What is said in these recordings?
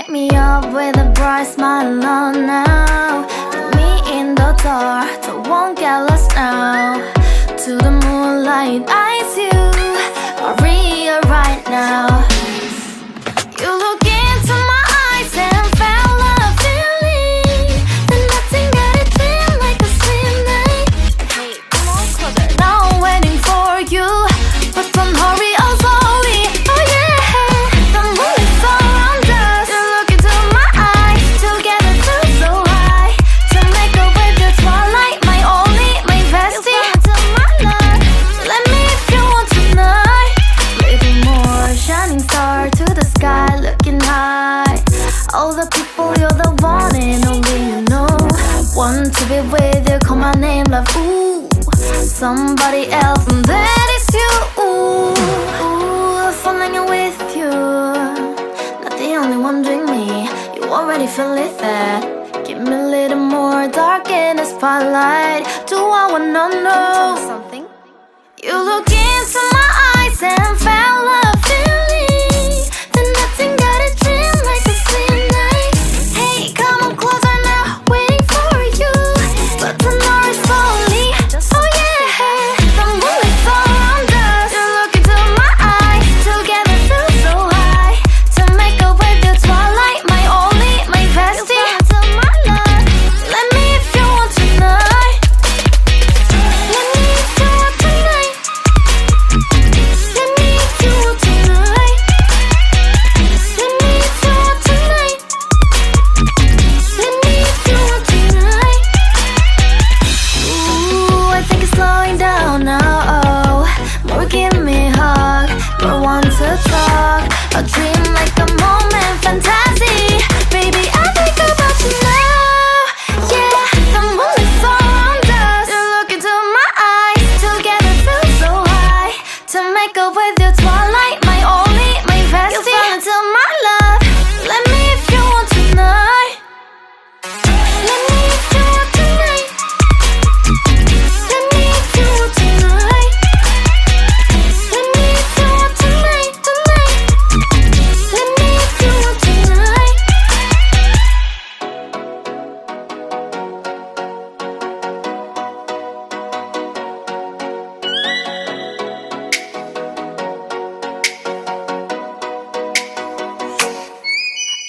light me up with a bright smile on now. Put me in the dark, so won't get lost now. To the moonlight, eyes you, Maria right now. You look into my eyes and felt a feeling that nothing got it feel like a slim night. Hey, come on closer. Now I'm waiting for you, but don't hurry, oh slowly. Oh yeah, the moon is around us. You look into my eyes, together feel so high. To make up with the twilight, my only, my bestie. You fell into my love, let me if you want tonight. Little more shining star to the sky, looking high. All the people, you're the one and only you know. Want to be with you, call my name, love, ooh. Somebody else, and that is you, ooh. Falling with you, not the only one doing me. You already feel it there. Give me a little more dark in the spotlight. Do I wanna know something? You look into my eyes and felt a feeling that nothing got a dream like a slim night. Hey, come on closer now, waiting for you, but tonight is slowly. Oh yeah, the moon is around us. You look into my eyes, together feel so high. To make up with the twilight, my only, my bestie. You fell into my love, let me if you want tonight. Let me if you want tonight. Let me if you want tonight. Let me if you want tonight. Let me if you want tonight. Ooh, I think it's slowing down now. Oh, more give me a hug, more want to talk. A dream like a moment, fantasy. Baby, I think about you now. Yeah, the moon is around us. You look into my eyes, together feel so high. To make up with your twilight, my only, my bestie. You fell into my love, let me if you want tonight. Let me if you want tonight. Let me if you want tonight. Let me if you want tonight, tonight. Let me if you want tonight.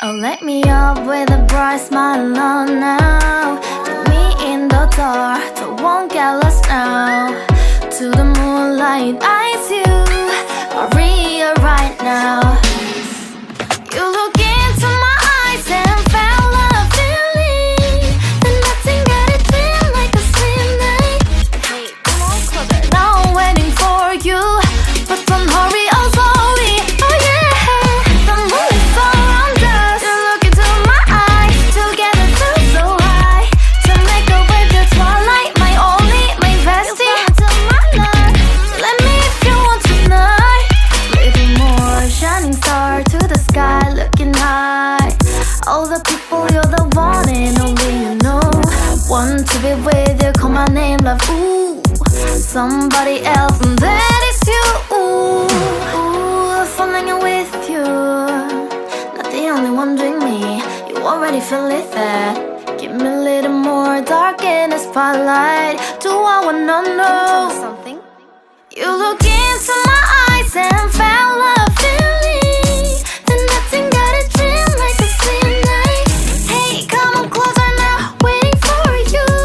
Oh, light me up with a bright smile on now. Put me in the dark, so won't get lost now. To the moonlight, eyes you, Maria right now. You look into my eyes and felt a feeling that nothing got it feel like a slim night. Hey, come on closer. Now I'm waiting for you, but don't hurry, oh slowly. Oh yeah, the moon is around us. You look into my eyes, together feel so high. To make up with the twilight, my only, my bestie. You fell into my love, let me if you want tonight. Little more shining star to the sky, looking high. All the people, you're the one and only you know. Want to be with you, call my name, love, ooh. Somebody else, and that is you, ooh. Falling with you, not the only one doing me. You already feel it there. Give me a little more dark in the spotlight. Do I wanna know something? You look into my eyes